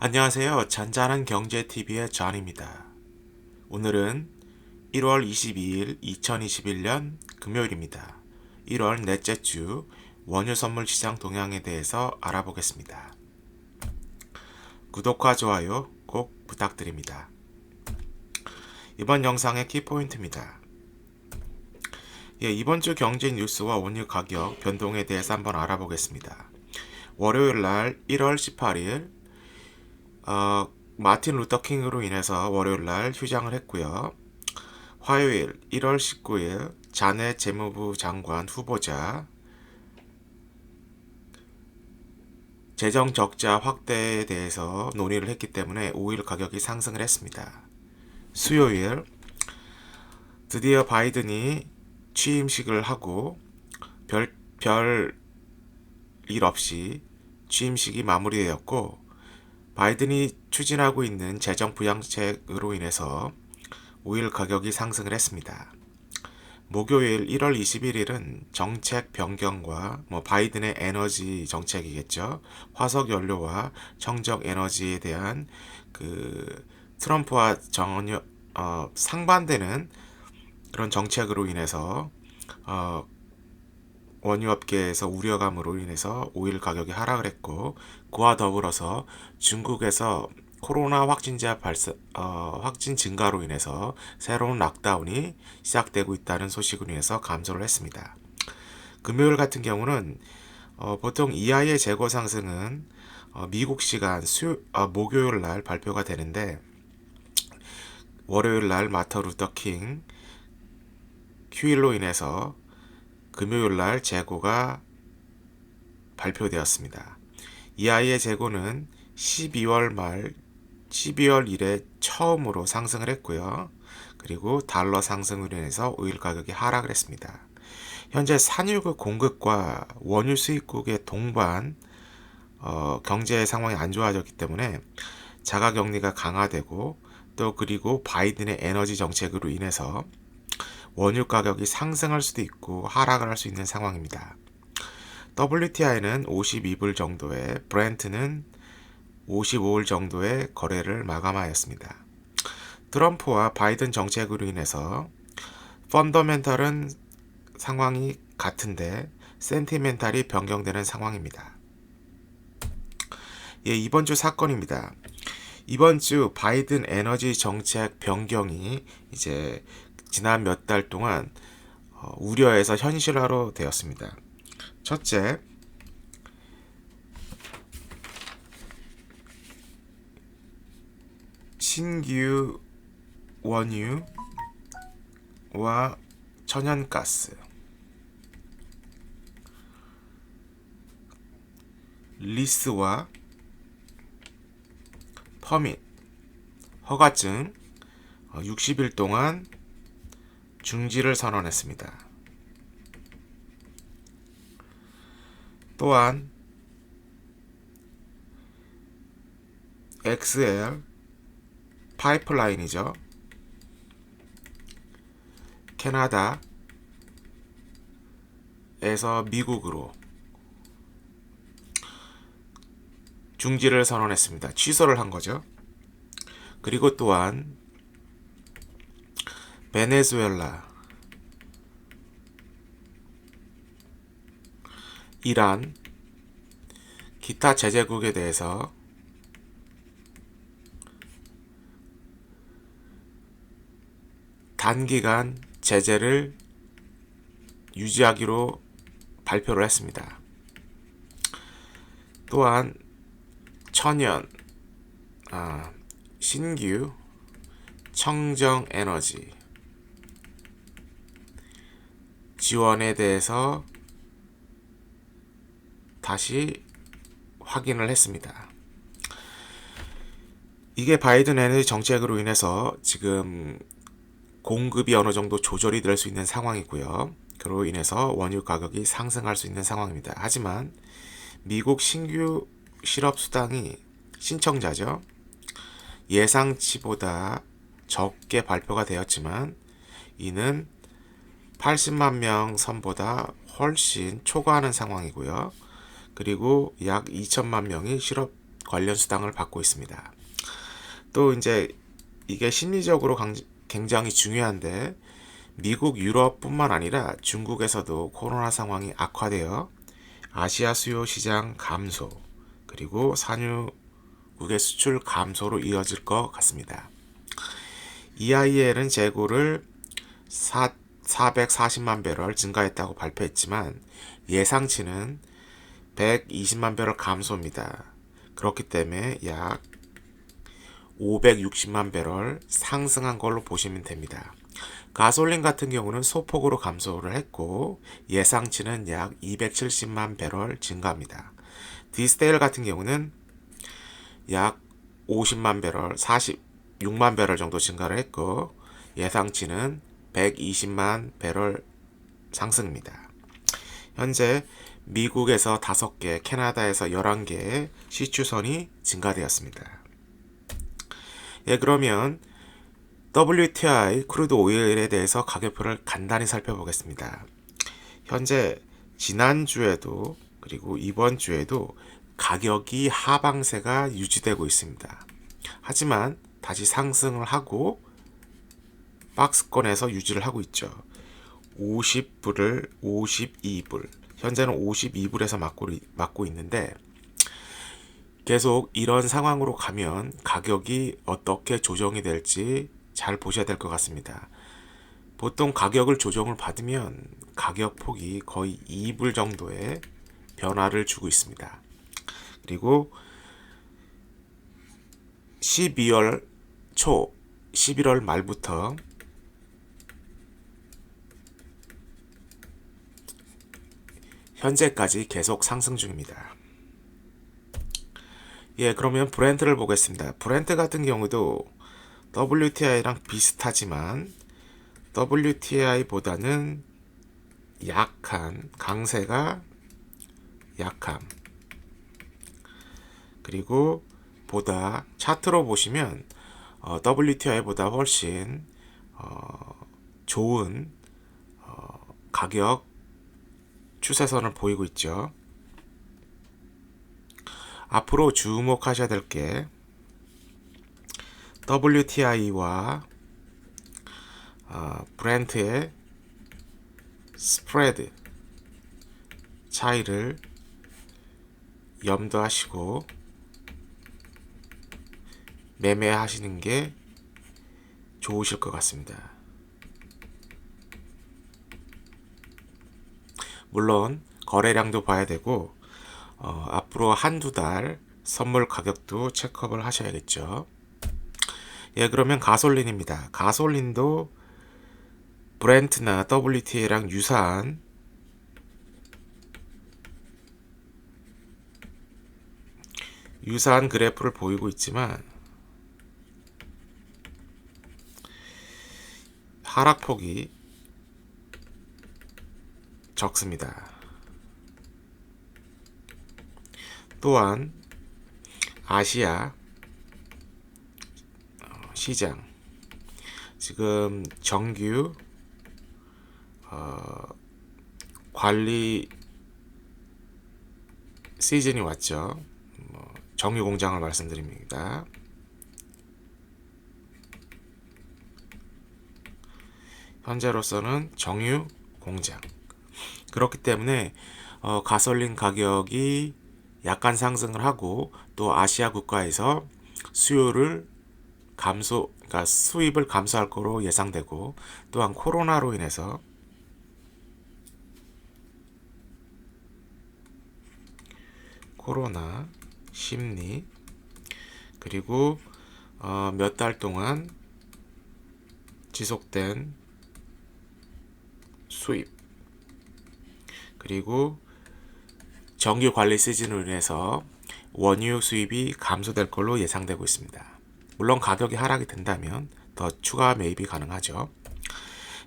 안녕하세요. 잔잔한 경제TV의 존입니다. 오늘은 1월 22일 2021년 금요일입니다. 1월 넷째 주 원유 선물 시장 동향에 대해서 알아보겠습니다. 구독과 좋아요 꼭 부탁드립니다. 이번 영상의 키포인트입니다. 이번 주 경제 뉴스와 원유 가격 변동에 대해서 한번 알아보겠습니다. 월요일 날 1월 18일 마틴 루터 킹으로 인해서 월요일 날 휴장을 했고요. 화요일 1월 19일 자넷 재무부 장관 후보자 재정 적자 확대에 대해서 논의를 했기 때문에 오일 가격이 상승을 했습니다. 수요일 드디어 바이든이 취임식을 하고 별 일 없이 취임식이 마무리되었고, 바이든이 추진하고 있는 재정 부양책으로 인해서 오일 가격이 상승을 했습니다. 목요일 1월 21일은 정책 변경과 바이든의 에너지 정책이겠죠. 화석 연료와 청정 에너지에 대한 트럼프와 전혀 상반되는 그런 정책으로 인해서 원유업계에서 우려감으로 인해서 오일 가격이 하락을 했고, 그와 더불어서 중국에서 코로나 확진 증가로 인해서 새로운 락다운이 시작되고 있다는 소식으로 인해서 감소를 했습니다. 금요일 같은 경우는 보통 EI의 재고 상승은 미국 시간 목요일 날 발표가 되는데, 월요일 날 마터 루터 킹 휴일로 인해서 금요일 날 재고가 발표되었습니다. EI의 재고는 12월 이래 처음으로 상승을 했고요. 그리고 달러 상승으로 인해서 오일 가격이 하락을 했습니다. 현재 산유국 공급과 원유 수입국의 동반 경제 상황이 안 좋아졌기 때문에 자가격리가 강화되고, 또 그리고 바이든의 에너지 정책으로 인해서 원유 가격이 상승할 수도 있고 하락을 할 수 있는 상황입니다. WTI는 52불 정도에, 브렌트는 55불 정도의 거래를 마감하였습니다. 트럼프와 바이든 정책으로 인해서 펀더멘털은 상황이 같은데 센티멘탈이 변경되는 상황입니다. 이번 주 사건입니다. 이번 주 바이든 에너지 정책 변경이 이제 지난 몇 달 동안 우려에서 현실화로 되었습니다. 첫째, 신규 원유와 천연가스, 리스와 퍼밋, 허가증 60일 동안 중지를 선언했습니다. 또한 XL 파이프라인이죠. 캐나다에서 미국으로 중지를 선언했습니다. 취소를 한 거죠. 그리고 또한 베네수엘라, 이란, 기타 제재국에 대해서 단기간 제재를 유지하기로 발표를 했습니다. 또한 신규 청정 에너지 지원에 대해서 다시 확인을 했습니다. 이게 바이든 에너지 정책으로 인해서 지금 공급이 어느 정도 조절이 될 수 있는 상황이고요. 그로 인해서 원유 가격이 상승할 수 있는 상황입니다. 하지만 미국 신규 실업수당이 신청자죠. 예상치보다 적게 발표가 되었지만 이는 80만 명 선보다 훨씬 초과하는 상황이고요. 그리고 약 2천만 명이 실업 관련 수당을 받고 있습니다. 또 이제 이게 심리적으로 굉장히 중요한데 미국, 유럽뿐만 아니라 중국에서도 코로나 상황이 악화되어 아시아 수요 시장 감소 그리고 산유국의 수출 감소로 이어질 것 같습니다. EIL은 재고를 440만 배럴 증가했다고 발표했지만 예상치는 120만 배럴 감소입니다. 그렇기 때문에 약 560만 배럴 상승한 걸로 보시면 됩니다. 가솔린 같은 경우는 소폭으로 감소를 했고 예상치는 약 270만 배럴 증가합니다. 디스테일 같은 경우는 약 50만 배럴, 46만 배럴 정도 증가를 했고 예상치는 120만 배럴 상승입니다. 현재 미국에서 5개, 캐나다에서 11개의 시추선이 증가되었습니다. 예, 그러면 WTI 크루드 오일에 대해서 가격표를 간단히 살펴보겠습니다. 현재 지난주에도 그리고 이번 주에도 가격이 하방세가 유지되고 있습니다. 하지만 다시 상승을 하고 박스권에서 유지를 하고 있죠. 50불을 52불, 현재는 52불에서 맞고 있는데 계속 이런 상황으로 가면 가격이 어떻게 조정이 될지 잘 보셔야 될 것 같습니다. 보통 가격을 조정을 받으면 가격 폭이 거의 2불 정도의 변화를 주고 있습니다. 그리고 12월 초, 11월 말부터 현재까지 계속 상승 중입니다. 예, 그러면 브렌트를 보겠습니다. 브렌트 같은 경우도 WTI랑 비슷하지만 WTI보다는 약한, 강세가 약함. 그리고 보다 차트로 보시면 WTI보다 훨씬 좋은 가격 추세선을 보이고 있죠. 앞으로 주목하셔야 될 게 WTI와 브렌트의 스프레드 차이를 염두하시고 매매하시는 게 좋으실 것 같습니다. 물론 거래량도 봐야 되고 앞으로 한두 달 선물 가격도 체크업을 하셔야겠죠. 예, 그러면 가솔린입니다. 가솔린도 브렌트나 WTI랑 유사한 그래프를 보이고 있지만 하락폭이 적습니다. 또한 아시아 시장 지금 정규 관리 시즌이 왔죠. 정유 공장을 말씀드립니다. 현재로서는 정유 공장. 그렇기 때문에 가솔린 가격이 약간 상승을 하고 또 아시아 국가에서 그러니까 수입을 감소할 거로 예상되고 또한 코로나로 인해서 코로나 심리 그리고 몇 달 동안 지속된 수입 그리고 정규 관리 시즌으로 인해서 원유 수입이 감소될 걸로 예상되고 있습니다. 물론 가격이 하락이 된다면 더 추가 매입이 가능하죠.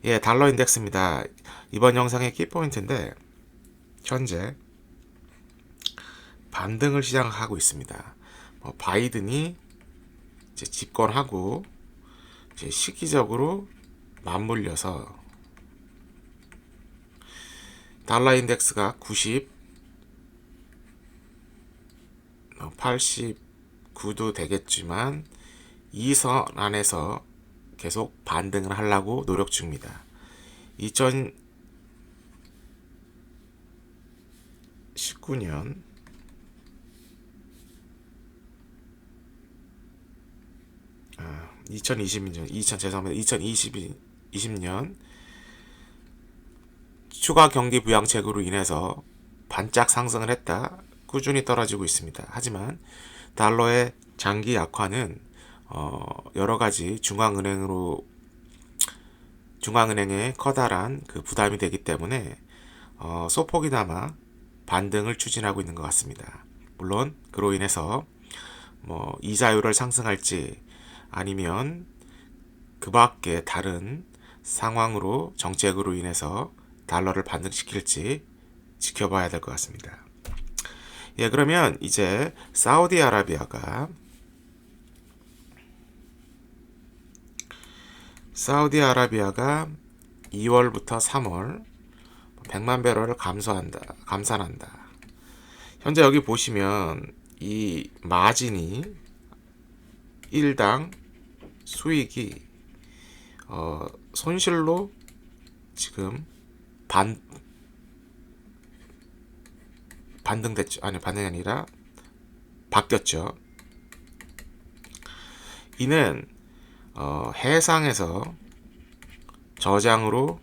예, 달러 인덱스입니다. 이번 영상의 키포인트인데 현재 반등을 시작하고 있습니다. 바이든이 이제 집권하고 이제 시기적으로 맞물려서 달러 인덱스가 90, 80 9도 되겠지만 이 선 안에서 계속 반등을 하려고 노력 중입니다. 2019년 2020년 추가 경기 부양책으로 인해서 반짝 상승을 했다 꾸준히 떨어지고 있습니다. 하지만 달러의 장기 약화는 여러 가지 중앙은행에 커다란 그 부담이 되기 때문에 소폭이나마 반등을 추진하고 있는 것 같습니다. 물론 그로 인해서 뭐 이자율을 상승할지 아니면 그 밖에 다른 상황으로 정책으로 인해서 달러를 반등시킬지 지켜봐야 될 것 같습니다. 예, 그러면 이제 사우디아라비아가 2월부터 3월 100만 배럴을 감산한다. 현재 여기 보시면 이 마진이 일당 수익이 손실로 지금 반등됐죠. 아니, 반등이 아니라 바뀌었죠. 이는 해상에서 저장용으로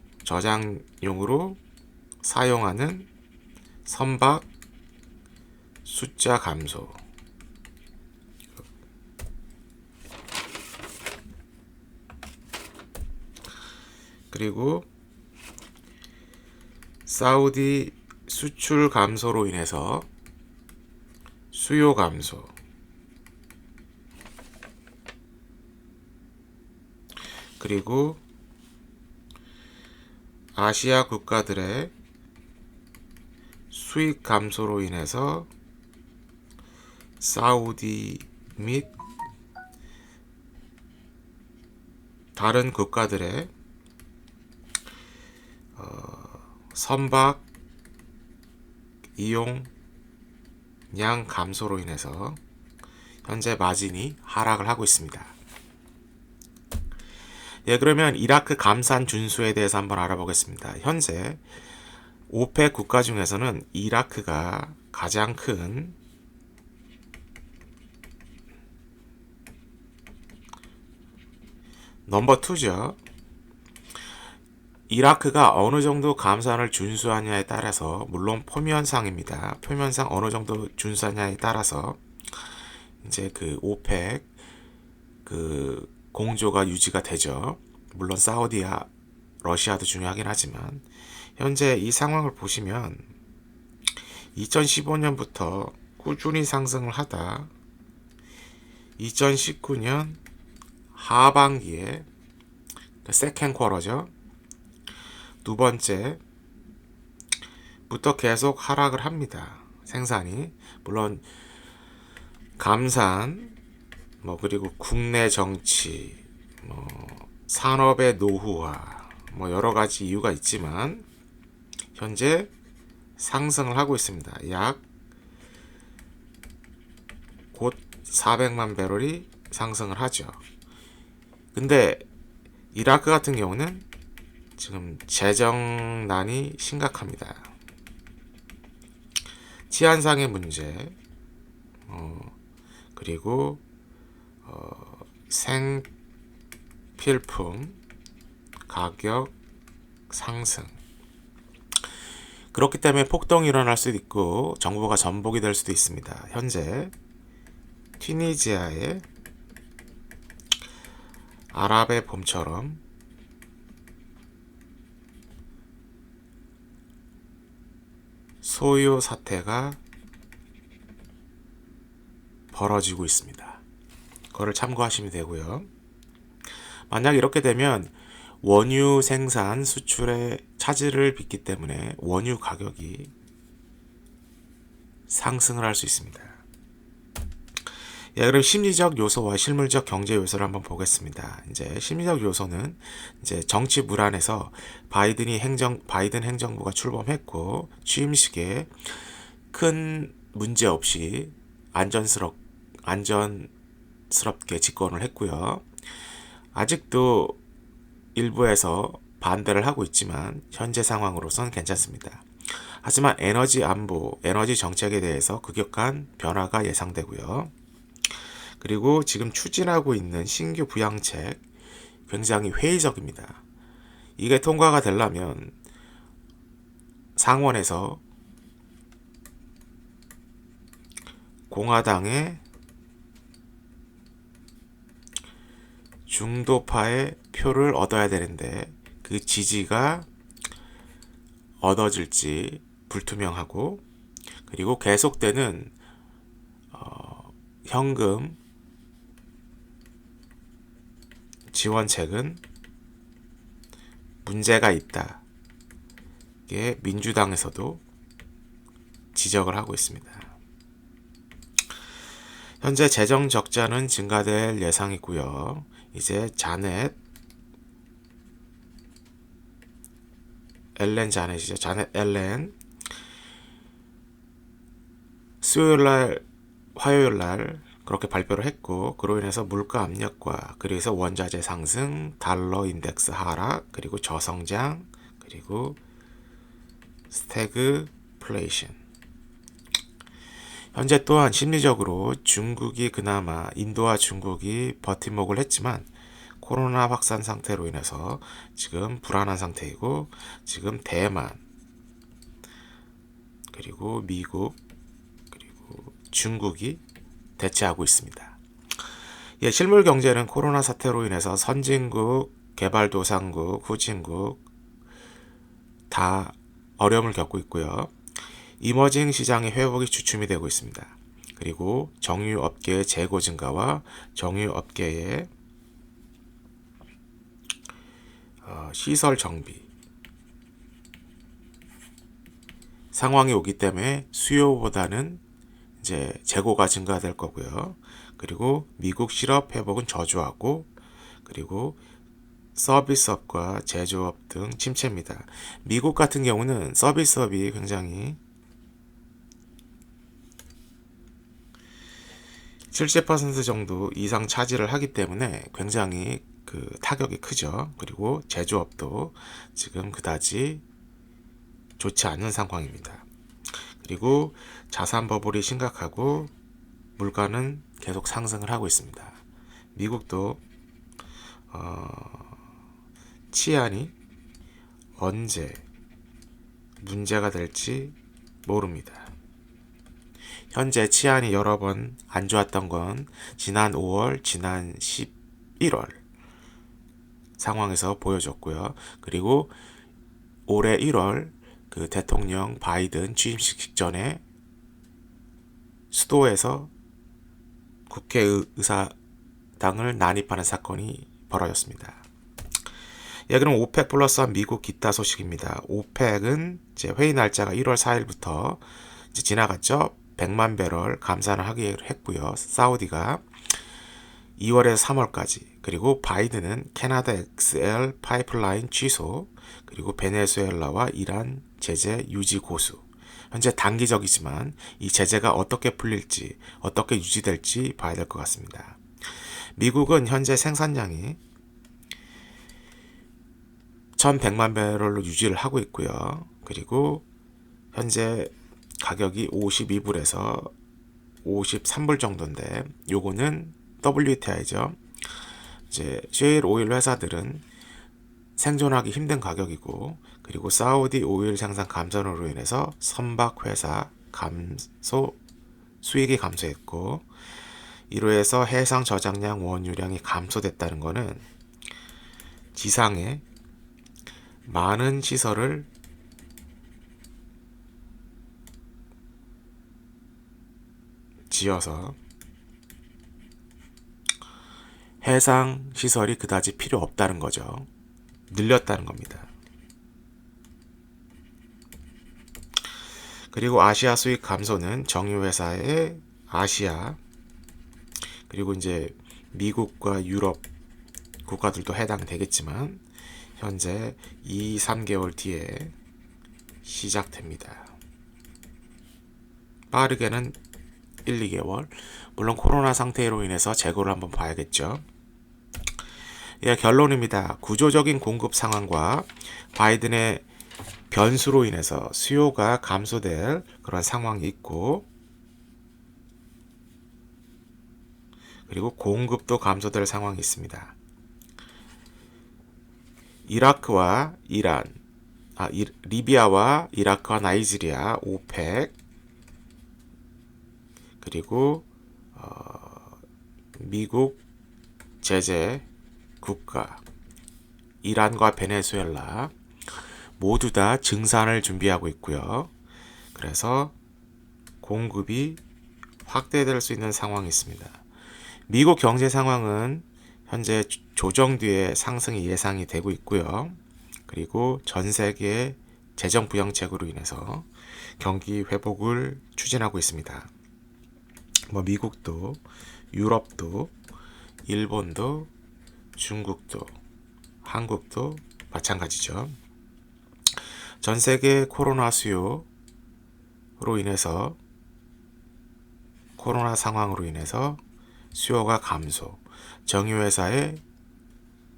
사용하는 선박 숫자 감소, 그리고 사우디 수출 감소로 인해서 수요 감소, 그리고 아시아 국가들의 수익 감소로 인해서 사우디 및 다른 국가들의 선박 이용량 감소로 인해서 현재 마진이 하락을 하고 있습니다. 예, 그러면 이라크 감산 준수에 대해서 한번 알아보겠습니다. 현재 오펙 국가 중에서는 이라크가 가장 큰 넘버 2죠. 이라크가 어느 정도 감산을 준수하냐에 따라서, 물론 표면상입니다. 표면상 어느 정도 준수하냐에 따라서 이제 그 오펙 그 공조가 유지가 되죠. 물론 사우디와 러시아도 중요하긴 하지만 현재 이 상황을 보시면 2015년부터 꾸준히 상승을 하다 2019년 하반기에 세컨 쿼터죠. 두 번째부터 계속 하락을 합니다. 생산이. 물론 감산, 뭐 그리고 국내 정치, 뭐 산업의 노후화, 뭐 여러 가지 이유가 있지만 현재 상승을 하고 있습니다. 약 곧 400만 배럴이 상승을 하죠. 근데 이라크 같은 경우는 지금 재정난이 심각합니다. 치안상의 문제, 그리고 생필품 가격 상승. 그렇기 때문에 폭동이 일어날 수도 있고 정부가 전복이 될 수도 있습니다. 현재 튀니지아의 아랍의 봄처럼 소요 사태가 벌어지고 있습니다. 그거를 참고하시면 되고요. 만약 이렇게 되면 원유 생산 수출에 차질을 빚기 때문에 원유 가격이 상승을 할 수 있습니다. 예, 그럼 심리적 요소와 실물적 경제 요소를 한번 보겠습니다. 이제 심리적 요소는 이제 정치 불안에서 바이든 행정부가 출범했고 취임식에 큰 문제 없이 안전스럽게 집권을 했고요. 아직도 일부에서 반대를 하고 있지만 현재 상황으로선 괜찮습니다. 하지만 에너지 안보, 에너지 정책에 대해서 급격한 변화가 예상되고요. 그리고 지금 추진하고 있는 신규 부양책 굉장히 회의적입니다. 이게 통과가 되려면 상원에서 공화당의 중도파의 표를 얻어야 되는데 그 지지가 얻어질지 불투명하고, 그리고 계속되는 현금 지원책은 문제가 있다. 이게 민주당에서도 지적을 하고 있습니다. 현재 재정 적자는 증가될 예상이고요. 이제 자넷 자넷이죠. 자넷 앨런 수요일날 화요일날 그렇게 발표를 했고, 그로 인해서 물가 압력과 그래서 원자재 상승, 달러 인덱스 하락, 그리고 저성장, 그리고 스태그플레이션. 현재 또한 심리적으로 중국이 그나마 인도와 중국이 버팀목을 했지만 코로나 확산 상태로 인해서 지금 불안한 상태이고, 지금 대만, 그리고 미국, 그리고 중국이 대체하고 있습니다. 예, 실물 경제는 코로나 사태로 인해서 선진국, 개발도상국, 후진국 다 어려움을 겪고 있고요. 이머징 시장의 회복이 주춤이 되고 있습니다. 그리고 정유업계의 재고 증가와 정유업계의 시설 정비 상황이 오기 때문에 수요보다는 이제 재고가 증가될 거고요. 그리고 미국 실업 회복은 저조하고, 그리고 서비스업과 제조업 등 침체입니다. 미국 같은 경우는 서비스업이 굉장히 70% 정도 이상 차지를 하기 때문에 굉장히 그 타격이 크죠. 그리고 제조업도 지금 그다지 좋지 않은 상황입니다. 그리고 자산 버블이 심각하고 물가는 계속 상승을 하고 있습니다. 미국도 치안이 언제 문제가 될지 모릅니다. 현재 치안이 여러 번 안 좋았던 건 지난 5월, 지난 11월 상황에서 보여줬고요. 그리고 올해 1월 그 대통령 바이든 취임식 직전에 수도에서 국회의사당을 난입하는 사건이 벌어졌습니다. 예, 그럼 오펙 플러스 한 미국 기타 소식입니다. 오펙은 이제 회의 날짜가 1월 4일부터 이제 지나갔죠. 100만 배럴 감산을 하기로 했고요. 사우디가 2월에서 3월까지, 그리고 바이든은 캐나다 XL 파이프라인 취소, 그리고 베네수엘라와 이란 제재 유지 고수. 현재 단기적이지만 이 제재가 어떻게 풀릴지, 어떻게 유지될지 봐야 될 것 같습니다. 미국은 현재 생산량이 1100만 배럴로 유지를 하고 있고요. 그리고 현재 가격이 52불에서 53불 정도인데, 요거는 WTI죠. 이제 셰일 오일 회사들은 생존하기 힘든 가격이고, 그리고 사우디 오일 생산 감산으로 인해서 선박 회사 수익이 감소했고, 이로 해서 해상 저장량 원유량이 감소됐다는 것은 지상에 많은 시설을 지어서 해상 시설이 그다지 필요 없다는 거죠. 늘렸다는 겁니다. 그리고 아시아 수익 감소는 정유회사의 아시아, 그리고 이제 미국과 유럽 국가들도 해당되겠지만 현재 2, 3개월 뒤에 시작됩니다. 빠르게는 1, 2개월. 물론 코로나 상태로 인해서 재고를 한번 봐야겠죠. 예, 결론입니다. 구조적인 공급 상황과 바이든의 변수로 인해서 수요가 감소될 그런 상황이 있고, 그리고 공급도 감소될 상황이 있습니다. 이라크와 이란, 리비아와 이라크와 나이지리아, 오펙, 그리고 미국 제재 국가, 이란과 베네수엘라 모두 다 증산을 준비하고 있고요. 그래서 공급이 확대될 수 있는 상황이 있습니다. 미국 경제 상황은 현재 조정 뒤에 상승이 예상이 되고 있고요. 그리고 전 세계 재정 부양책으로 인해서 경기 회복을 추진하고 있습니다. 미국도, 유럽도, 일본도, 중국도, 한국도 마찬가지죠. 전 세계 코로나 수요로 인해서, 코로나 상황으로 인해서 수요가 감소, 정유회사의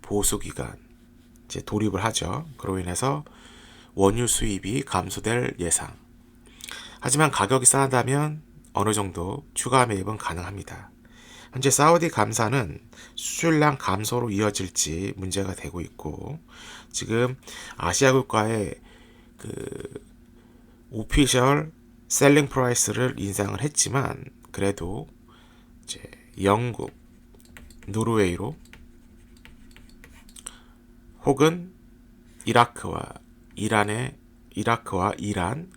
보수기간 이제 돌입을 하죠. 그로 인해서 원유 수입이 감소될 예상. 하지만 가격이 싸다면 어느 정도 추가 매입은 가능합니다. 현재 사우디 감사는 수출량 감소로 이어질지 문제가 되고 있고, 지금 아시아 국가의 오피셜 셀링 프라이스를 인상을 했지만, 그래도 이제 영국, 노르웨이로 혹은 이라크와 이란,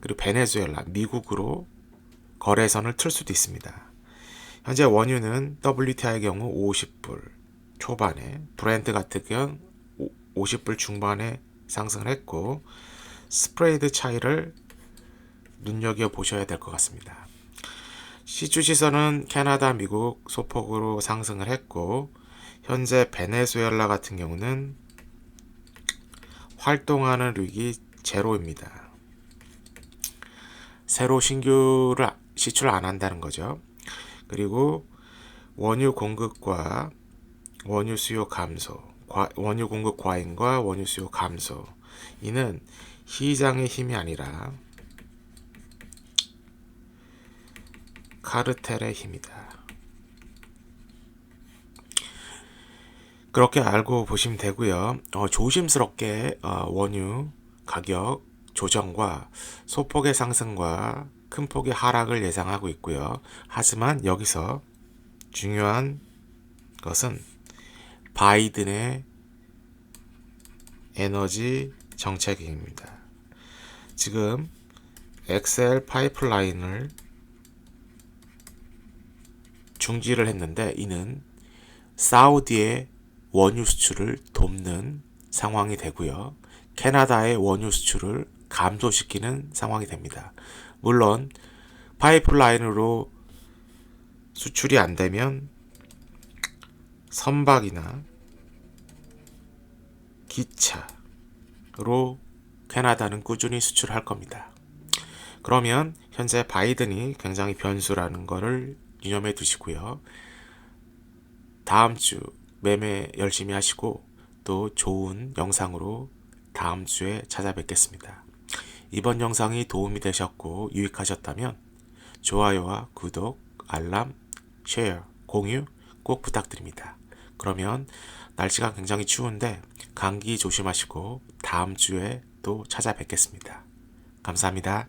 그리고 베네수엘라, 미국으로 거래선을 틀 수도 있습니다. 현재 원유는 WTI의 경우 50불 초반에, 브렌트 같은 경우 50불 중반에 상승을 했고, 스프레이드 차이를 눈여겨보셔야 될 것 같습니다. 시추 시선은 캐나다, 미국 소폭으로 상승을 했고, 현재 베네수엘라 같은 경우는 활동하는 류익이 제로입니다. 새로 신규를 시출 안 한다는 거죠. 그리고 원유 공급과 원유 수요 감소, 원유 공급 과잉과 원유 수요 감소, 이는 시장의 힘이 아니라 카르텔의 힘이다. 그렇게 알고 보시면 되고요. 조심스럽게 원유 가격 조정과 소폭의 상승과 큰 폭의 하락을 예상하고 있고요. 하지만 여기서 중요한 것은 바이든의 에너지 정책입니다. 지금 엑셀 파이프라인을 중지를 했는데, 이는 사우디의 원유 수출을 돕는 상황이 되고요. 캐나다의 원유 수출을 감소시키는 상황이 됩니다. 물론 파이프라인으로 수출이 안 되면 선박이나 기차로 캐나다는 꾸준히 수출할 겁니다. 그러면 현재 바이든이 굉장히 변수라는 것을 유념해 두시고요. 다음 주 매매 열심히 하시고, 또 좋은 영상으로 다음 주에 찾아뵙겠습니다. 이번 영상이 도움이 되셨고 유익하셨다면 좋아요와 구독, 알람, 쉐어, 공유 꼭 부탁드립니다. 그러면 날씨가 굉장히 추운데 감기 조심하시고 다음 주에 또 찾아뵙겠습니다. 감사합니다.